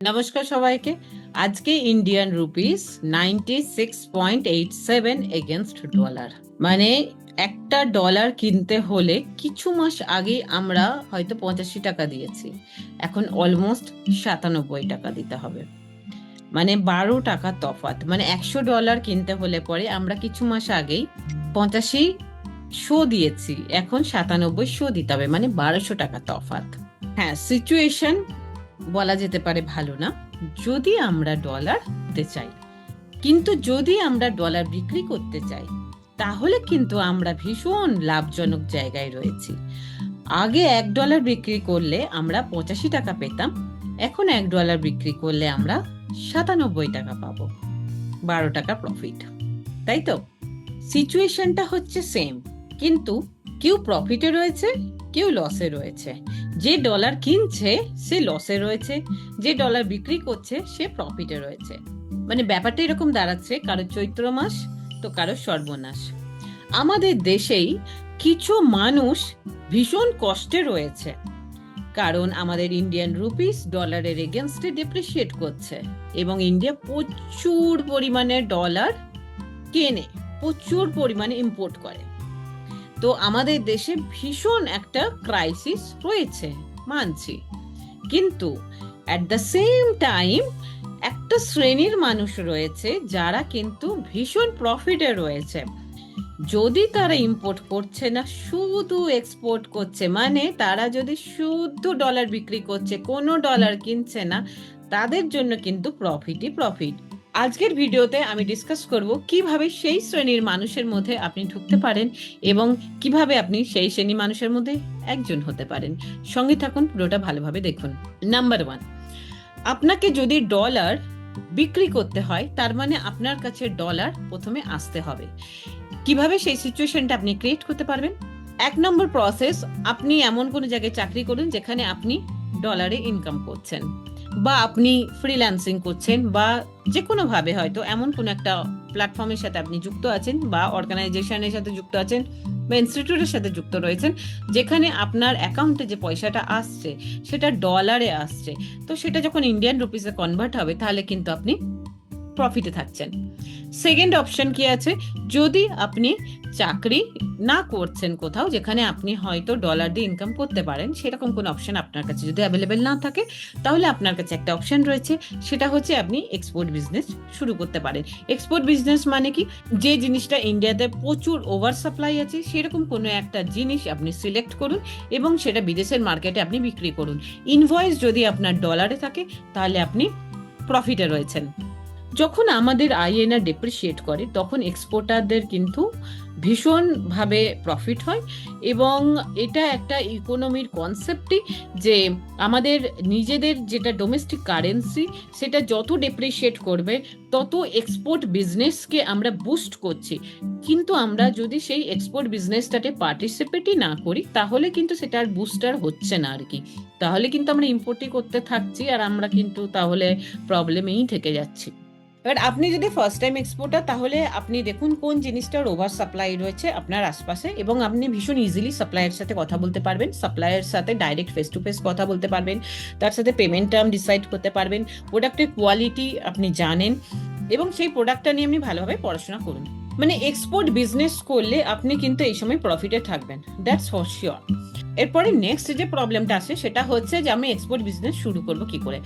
নমস্কার সবাইকে। আজকে ইন্ডিয়ান রুপিস 96.87 এগেনস্ট ডলার। মানে একটা ডলার কিনতে হলে কিছু মাস আগে আমরা হয়তো 85 টাকা দিয়েছি, এখন অলমোস্ট 97 টাকা দিতে হবে। মানে 12 টাকা তফাৎ। মানে $100 কিনতে হলে পরে আমরা কিছু মাস আগেই 85 দিয়েছি, এখন 97 দিতে হবে, মানে 1200 টাকা তফাৎ। হ্যাঁ, সিচুয়েশন বলা যেতে পারে ভালো না যদি আমরা ডলার দিতে চাই, কিন্তু যদি আমরা ডলার বিক্রি করতে চাই তাহলে কিন্তু আমরা ভীষণ লাভজনক জায়গায় রয়েছি। আগে $1 বিক্রি করলে আমরা 85 টাকা পেতাম, এখন $1 বিক্রি করলে আমরা 97 টাকা পাবো, 12 টাকা প্রফিট। তাই তো সিচুয়েশনটা হচ্ছে সেম, কিন্তু কেউ প্রফিটে রয়েছে, কেউ লসে রয়েছে। যে ডলার কিনছে সে লসে রয়েছে, যে ডলার বিক্রি করছে সে প্রফিটে রয়েছে। মানে ব্যাপারটা এরকম দাঁড়াচ্ছে, কারো চৈত্র মাস তো কারো সর্বনাশ। আমাদের দেশেই কিছু মানুষ ভীষণ কষ্টে রয়েছে, কারণ আমাদের ইন্ডিয়ান রুপিস ডলারের এগেনস্টে ডেপ্রিসিয়েট করছে এবং ইন্ডিয়া প্রচুর পরিমাণে ডলার কেনে, প্রচুর পরিমাণে ইম্পোর্ট করে। তো আমাদের দেশে ভীষণ একটা ক্রাইসিস রয়েছে, মানছি, কিন্তু অ্যাট দ্য সেম টাইম একটা শ্রেণীর মানুষ রয়েছে যারা কিন্তু ভীষণ প্রফিটে রয়েছে। যদি তারা ইম্পোর্ট করছে না, শুধু এক্সপোর্ট করছে, মানে তারা যদি শুধু ডলার বিক্রি করছে, কোনো ডলার কিনছে না, তাদের জন্য কিন্তু প্রফিটই প্রফিট। আজকের ভিডিওতে আমি ডিসকাস করব কিভাবে সেই শ্রেণীর মানুষের মধ্যে আপনি ঢুকতে পারেন এবং কিভাবে আপনি সেই শ্রেণীর মানুষের মধ্যে একজন হতে পারেন। সঙ্গে থাকুন, পুরোটা ভালোভাবে দেখুন। নাম্বার 1, আপনাকে যদি ডলার বিক্রি করতে হয় তার মানে আপনার কাছে ডলার প্রথমে আসতে হবে। কিভাবে সেই সিচুয়েশনটা আপনি ক্রিয়েট করতে পারবেন? 1 নম্বর প্রসেস, আপনি এমন কোনো জায়গায় চাকরি করুন যেখানে আপনি ডলারে ইনকাম করছেন, বা আপনি ফ্রিল্যান্সিং করছেন, বা যে কোনো ভাবে হয়তো এমন কোনো একটা প্ল্যাটফর্মের সাথে আপনি যুক্ত আছেন, বা অর্গানাইজেশনের সাথে যুক্ত আছেন, বা ইনস্টিটিউটের সাথে যুক্ত রয়েছেন, যেখানে আপনার অ্যাকাউন্টে যে পয়সাটা আসছে সেটা ডলারে আসছে। তো সেটা যখন ইন্ডিয়ান রুপিসে কনভার্ট হবে তাহলে কিন্তু আপনি প্রফিটে থাকছেন। সেকেন্ড অপশন কি আছে? যদি আপনি চাকরি না করছেন কোথাও যেখানে আপনি হয়তো ডলার দিয়ে ইনকাম করতে পারেন, সেরকম কোনো অপশন আপনার কাছে যদি অ্যাভেলেবেল না থাকে, তাহলে আপনার কাছে একটা অপশন রয়েছে, সেটা হচ্ছে আপনি এক্সপোর্ট বিজনেস শুরু করতে পারেন। এক্সপোর্ট বিজনেস মানে কি? যে জিনিসটা ইন্ডিয়াতে প্রচুর ওভার সাপ্লাই আছে সেরকম কোনো একটা জিনিস আপনি সিলেক্ট করুন এবং সেটা বিদেশের মার্কেটে আপনি বিক্রি করুন। ইনভয়েস যদি আপনার ডলারে থাকে তাহলে আপনি প্রফিটে রয়েছেন। যখন আমাদের আইএনআর ডেপ্রিসিয়েট করে তখন এক্সপোর্টারদের কিন্তু ভীষণভাবে প্রফিট হয়, এবং এটা একটা ইকোনমির কনসেপ্টই যে আমাদের নিজেদের যেটা ডোমেস্টিক কারেন্সি সেটা যত ডেপ্রিসিয়েট করবে তত এক্সপোর্ট বিজনেসকে আমরা বুস্ট করছি। কিন্তু আমরা যদি সেই এক্সপোর্ট বিজনেসটাতে পার্টিসিপেটই না করি তাহলে কিন্তু সেটা আর বুস্টার হচ্ছে না আর কি। তাহলে কিন্তু আমরা ইম্পোর্টই করতে থাকছি আর আমরা কিন্তু তাহলে প্রবলেমেই থেকে যাচ্ছি। এবার আপনি যদি ফার্স্ট টাইম এক্সপোর্টার, তাহলে আপনি দেখুন কোন জিনিসটার ওভার সাপ্লাই রয়েছে আপনার আশপাশে, এবং আপনি ভীষণ ইজিলি সাপ্লাইয়ের সাথে কথা বলতে পারবেন, সাপ্লাইয়ের সাথে ডাইরেক্ট ফেস টু ফেস কথা বলতে পারবেন, তার সাথে পেমেন্ট টার্ম ডিসাইড করতে পারবেন, প্রোডাক্টের কোয়ালিটি আপনি জানেন, এবং সেই প্রোডাক্টটা নিয়ে আপনি ভালোভাবে পড়াশোনা করুন। মানে এক্সপোর্ট বিজনেস করলে আপনি কিন্তু এই সময় প্রফিটে থাকবেন, দ্যাটস ফর শিওর। এরপরে নেক্সট যে প্রবলেমটা আসে সেটা হচ্ছে যে আমি এক্সপোর্ট বিজনেস শুরু করব কি করে।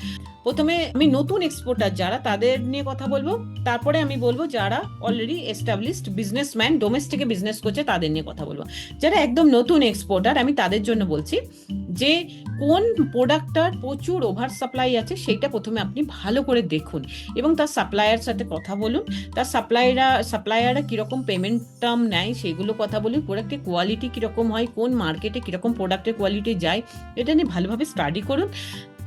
প্রথমে আমি নতুন এক্সপোর্টার যারা, তাদের নিয়ে কথা বলবো, তারপরে আমি বলবো যারা অলরেডি এস্টাবলিশড বিজনেসম্যান ডোমেস্টিকে বিজনেস করছে তাদের নিয়ে কথা বলবো। যারা একদম নতুন এক্সপোর্টার আমি তাদের জন্য বলছি যে কোন প্রোডাক্টটার প্রচুর ওভার সাপ্লাই আছে সেটা প্রথমে আপনি ভালো করে দেখুন এবং তার সাপ্লায়ার সাথে কথা বলুন, তার সাপ্লায়াররা কিরকম পেমেন্ট টার্ম নেয় সেগুলো কথা বলুন, প্রোডাক্টের কোয়ালিটি কিরকম হয়, কোন মার্কেটে কিরকম প্রোডাক্টের কোয়ালিটি যায়, এটা নিয়ে ভালোভাবে স্টাডি করুন।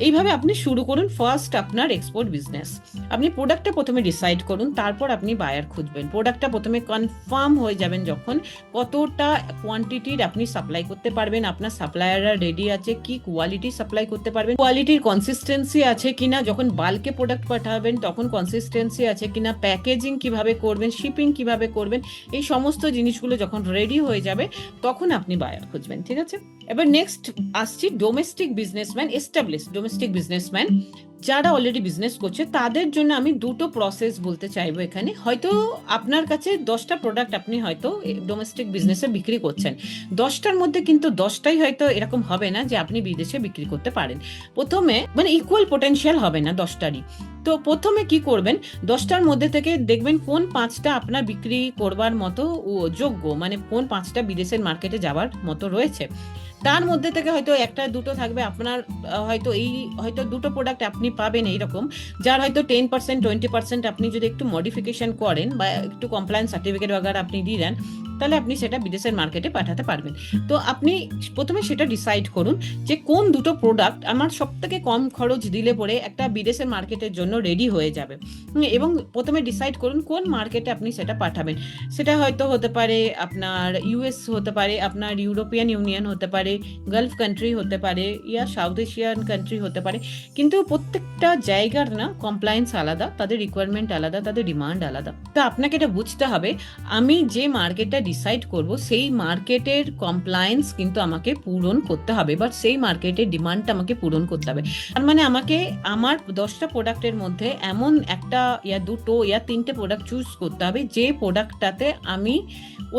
এইভাবে আপনি শুরু করুন ফার্স্ট আপনার এক্সপোর্ট বিজনেস। আপনি প্রোডাক্টটা প্রথমে ডিসাইড করুন, তারপর আপনি বায়ার খুঁজবেন। প্রোডাক্টটা প্রথমে কনফার্ম হয়ে যাবেন যখন কতটা কোয়ান্টিটির আপনি সাপ্লাই করতে পারবেন, আপনার সাপ্লায়াররা রেডি আছে, কি কোয়ালিটি সাপ্লাই করতে পারবেন, কোয়ালিটির কনসিস্টেন্সি আছে কিনা, যখন বাল্কে প্রোডাক্ট পাঠাবেন তখন কনসিস্টেন্সি আছে কিনা, প্যাকেজিং কিভাবে করবেন, শিপিং কিভাবে করবেন, এই সমস্ত জিনিসগুলো যখন রেডি হয়ে যাবে তখন আপনি বায়ার খুঁজবেন। ঠিক আছে? এবার নেক্সট আসছি domestic businessman, established domestic businessman. যারা অলরেডি বিজনেস করছে তাদের জন্য আমি দুটো প্রসেস বলতে চাইবো এখানে। হয়তো আপনার কাছে 10টা প্রোডাক্ট আপনি হয়তো ডোমেস্টিক বিজনেসে বিক্রি করছেন, 10টার মধ্যে কিন্তু 10টাই হয়তো এরকম হবে না যে আপনি বিদেশে বিক্রি করতে পারেন। প্রথমে মানে ইকুয়াল পোটেনশিয়াল হবে না 10টারই। তো প্রথমে কি করবেন, 10টার মধ্যে থেকে দেখবেন কোন 5টা আপনার বিক্রি করবার মতো যোগ্য, মানে কোন 5টা বিদেশের মার্কেটে যাওয়ার মতো রয়েছে। তার মধ্যে থেকে হয়তো একটা দুটো থাকবে আপনার, হয়তো হয়তো দুটো প্রোডাক্ট আপনি পাবেন এইরকম, যার হয়তো 10% 20% আপনি যদি একটু মডিফিকেশন করেন বা একটু কমপ্লায়েন্স সার্টিফিকেট বাগার আপনি দিয়ে দেন, তাহলে আপনি সেটা বিদেশের মার্কেটে পাঠাতে পারবেন। তো আপনি প্রথমে সেটা ডিসাইড করুন যে কোন দুটো প্রোডাক্ট আমার সব থেকে কম খরচ দিলে পরে একটা বিদেশের মার্কেটের জন্য রেডি হয়ে যাবে। এবং প্রথমে ডিসাইড করুন কোন মার্কেটে আপনি সেটা পাঠাবেন। সেটা হয়তো হতে পারে আপনার ইউএস, হতে পারে আপনার ইউরোপিয়ান ইউনিয়ন, হতে পারে গালফ কান্ট্রি, হতে পারে ইয়া সাউথ এশিয়ান কান্ট্রি হতে পারে। কিন্তু প্রত্যেকটা জায়গার না কমপ্লায়েন্স আলাদা, তাদের রিকোয়ারমেন্ট আলাদা, তাদের ডিমান্ড আলাদা। তো আপনাকে এটা বুঝতে হবে, আমি যে মার্কেটটা ডিসাইড করব সেই মার্কেটের কমপ্লায়েন্স কিন্তু আমাকে পূরণ করতে হবে, বা সেই মার্কেটের ডিমান্ডটা আমাকে পূরণ করতে হবে। তার মানে আমাকে আমার 10টা প্রোডাক্টের মধ্যে এমন একটা ইয়া দুটো ইয়া 3টে প্রোডাক্ট চুজ করতে হবে যে প্রোডাক্টটাতে আমি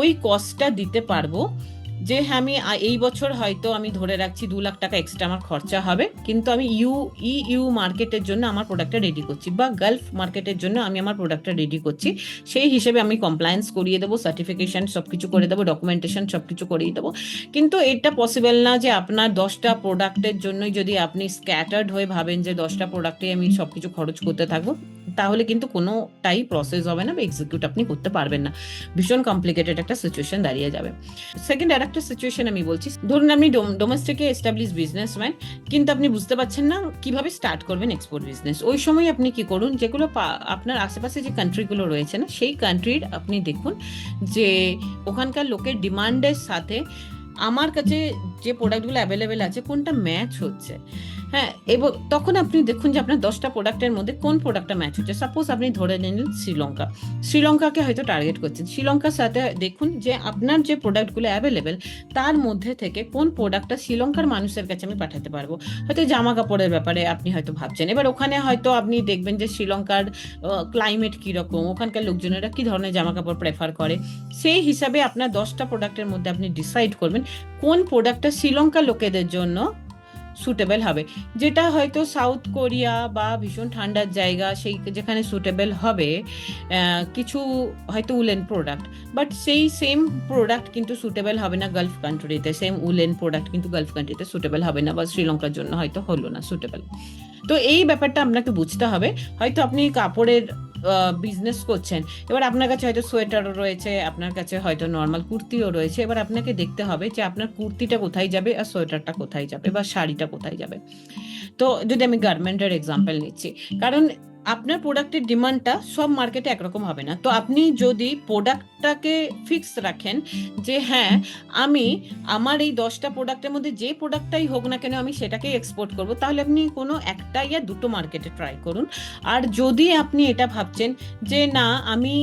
ওই কস্টটা দিতে পারবো। যে হ্যাঁ, আমি এই বছর হয়তো আমি ধরে রাখছি 2 লাখ টাকা এক্সট্রা আমার খরচা হবে, কিন্তু আমি ইউ মার্কেটের জন্য আমার প্রোডাক্টটা রেডি করছি, বা গালফ মার্কেটের জন্য আমি আমার প্রোডাক্টটা রেডি করছি। সেই হিসেবে আমি কমপ্লায়েন্স করিয়ে দেবো, সার্টিফিকেশন সবকিছু করে দেবো, ডকুমেন্টেশন সবকিছু করিয়ে দেবো। কিন্তু এটা পসিবল না যে আপনার 10টা প্রোডাক্টের জন্যই যদি আপনি স্ক্যাটার্ড হয়ে ভাবেন যে 10টা প্রোডাক্টে আমি সবকিছু খরচ করতে থাকবো, তাহলে কিন্তু কোনোটাই প্রসেস হবে না বা এক্সিকিউট আপনি করতে পারবেন না। ভীষণ কমপ্লিকেটেড একটা সিচুয়েশন দাঁড়িয়ে যাবে। সেকেন্ড আর একটা সিচুয়েশন আমি বলছি, ধরুন আপনি ডোমেস্টিকে এস্টাবলিশ বিজনেসম্যান, কিন্তু আপনি বুঝতে পারছেন না কিভাবে স্টার্ট করবেন এক্সপোর্ট বিজনেস। ওই সময় আপনি কি করুন, যেগুলো আপনার আশেপাশে যে কান্ট্রিগুলো রয়েছে না, সেই কান্ট্রির আপনি দেখুন যে ওখানকার লোকের ডিমান্ডের সাথে আমার কাছে যে প্রোডাক্টগুলো অ্যাভেলেবেল আছে কোনটা ম্যাচ হচ্ছে। হ্যাঁ, এবং তখন আপনি দেখুন যে আপনার 10টা প্রোডাক্টের মধ্যে কোন প্রোডাক্টটা ম্যাচ হচ্ছে। সাপোজ আপনি ধরে নিলেন শ্রীলঙ্কাকে হয়তো টার্গেট করছেন। শ্রীলঙ্কার সাথে দেখুন যে আপনার যে প্রোডাক্টগুলো অ্যাভেলেবেল তার মধ্যে থেকে কোন প্রোডাক্টটা শ্রীলঙ্কার মানুষের কাছে আমি পাঠাতে পারবো। হয়তো জামা কাপড়ের ব্যাপারে আপনি হয়তো ভাবছেন, এবার ওখানে হয়তো আপনি দেখবেন যে শ্রীলঙ্কার ক্লাইমেট কীরকম, ওখানকার লোকজনেরা কী ধরনের জামা কাপড় প্রেফার করে, সেই হিসাবে আপনার 10টা প্রোডাক্টের মধ্যে আপনি ডিসাইড করবেন কোন প্রোডাক্টটা শ্রীলঙ্কার লোকেদের জন্য সুটেবল হবে। যেটা হয়তো সাউথ কোরিয়া বা ভীষণ ঠান্ডার জায়গা সেই যেখানে সুটেবল হবে কিছু হয়তো উলেন প্রোডাক্ট, বাট সেই সেম প্রোডাক্ট কিন্তু সুটেবল হবে না গালফ কান্ট্রিতে, সেম উলেন প্রোডাক্ট কিন্তু গালফ কান্ট্রিতে সুটেবল হবে না, বা শ্রীলঙ্কার জন্য হয়তো হলো না সুটেবল। তো এই ব্যাপারটা আপনাকে বুঝতে হবে। হয়তো আপনি কাপড়ের বিজনেস করছেন, এবার আপনার কাছে হয়তো সোয়েটারও রয়েছে, আপনার কাছে হয়তো নর্মাল কুর্তিও রয়েছে। এবার আপনাকে দেখতে হবে যে আপনার কুর্তিটা কোথায় যাবে আর সোয়েটারটা কোথায় যাবে বা শাড়িটা কোথায় যাবে। তো যদি আমি গার্মেন্টের এক্সাম্পল নিচ্ছি, কারণ আপনার প্রোডাক্টের ডিমান্ডটা সব মার্কেটে একরকম হবে না। তো আপনি যদি প্রোডাক্টটাকে ফিক্স রাখেন যে হ্যাঁ, আমি আমার এই 10টা প্রোডাক্টের মধ্যে যে প্রোডাক্টটাই হোক না কেন আমি সেটাকেই এক্সপোর্ট করব, তাহলে আপনি কোনো একটা ইয়া দুটো মার্কেটে ট্রাই করুন। আর যদি আপনি এটা ভাবছেন যে না আমি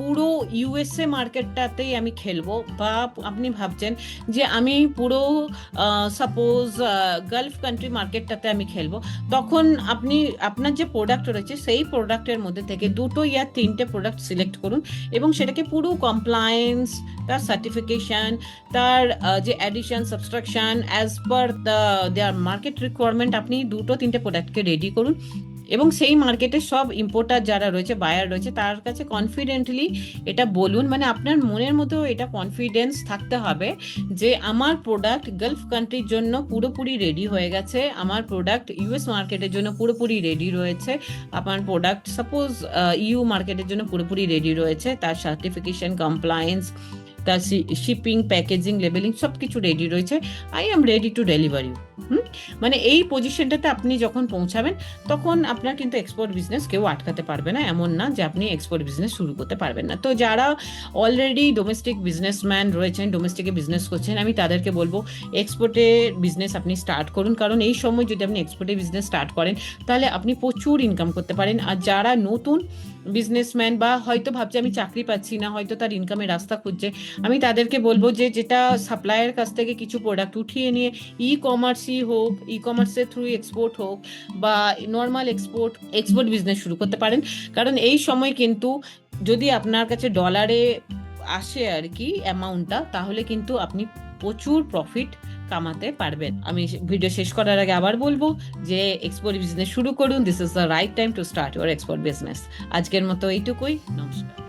পুরো ইউএসএ মার্কেটটাতেই আমি খেলবো, বা আপনি ভাবছেন যে আমি পুরো সাপোজ গালফ কান্ট্রি মার্কেটটাতে আমি খেলবো, তখন আপনি আপনার যে প্রোডাক্ট রয়েছে সেই প্রোডাক্টের মধ্যে থেকে 2টো ইয়া 3টে প্রোডাক্ট সিলেক্ট করুন এবং সেটাকে পুরো কমপ্লায়েন্স, তার সার্টিফিকেশন, তার যে অ্যাডিশন সাবস্ট্রাকশন অ্যাজ পার দেয়ার মার্কেট রিকোয়ারমেন্ট, আপনি 2টো 3টে প্রোডাক্টকে রেডি করুন এবং সেই মার্কেটে সব ইম্পোর্টার যারা রয়েছে, বায়ার রয়েছে, তার কাছে কনফিডেন্টলি এটা বলুন। মানে আপনার মনের মধ্যেও এটা কনফিডেন্স থাকতে হবে যে আমার প্রোডাক্ট গালফ কান্ট্রির জন্য পুরোপুরি রেডি হয়ে গেছে, আমার প্রোডাক্ট ইউএস মার্কেটের জন্য পুরোপুরি রেডি রয়েছে, আমার প্রোডাক্ট সাপোজ ইউ মার্কেটের জন্য পুরোপুরি রেডি রয়েছে, তার সার্টিফিকেশন, কমপ্লায়েন্স, তার শিপিং, প্যাকেজিং, লেবেলিং সব কিছু রেডি রয়েছে। I am ready to deliver you. মানে এই পজিশনটাতে আপনি যখন পৌঁছাবেন তখন আপনার কিন্তু এক্সপোর্ট বিজনেস কেউ আটকাতে পারবে না। এমন না যে আপনি এক্সপোর্ট বিজনেস শুরু করতে পারবেন না। তো যারা অলরেডি ডোমেস্টিক বিজনেসম্যান রয়েছেন, ডোমেস্টিকে বিজনেস করছেন, আমি তাদেরকে বলবো এক্সপোর্টের বিজনেস আপনি স্টার্ট করুন, কারণ এই সময় যদি আপনি এক্সপোর্টের বিজনেস স্টার্ট করেন তাহলে আপনি প্রচুর ইনকাম করতে পারেন। আর যারা নতুন বিজনেসম্যান বা হয়তো ভাবছে আমি চাকরি পাচ্ছি না, হয়তো তার ইনকামের রাস্তা খুঁজছে, আমি তাদেরকে বলবো যে যেটা সাপ্লায়ার কাছ থেকে কিছু প্রোডাক্ট উঠিয়ে নিয়ে ই কমার্স বিদেশি হোক, ই কমার্সের থ্রু এক্সপোর্ট হোক, বা নর্মাল এক্সপোর্ট বিজনেস শুরু করতে পারেন। কারণ এই সময় কিন্তু যদি আপনার কাছে ডলারে আসে আর কি অ্যামাউন্টটা, তাহলে কিন্তু আপনি প্রচুর প্রফিট কামাতে পারবেন। আমি ভিডিও শেষ করার আগে আবার বলবো যে এক্সপোর্ট বিজনেস শুরু করুন। This is the right time to start your export business. আজকের মতো এইটুকুই, নমস্কার।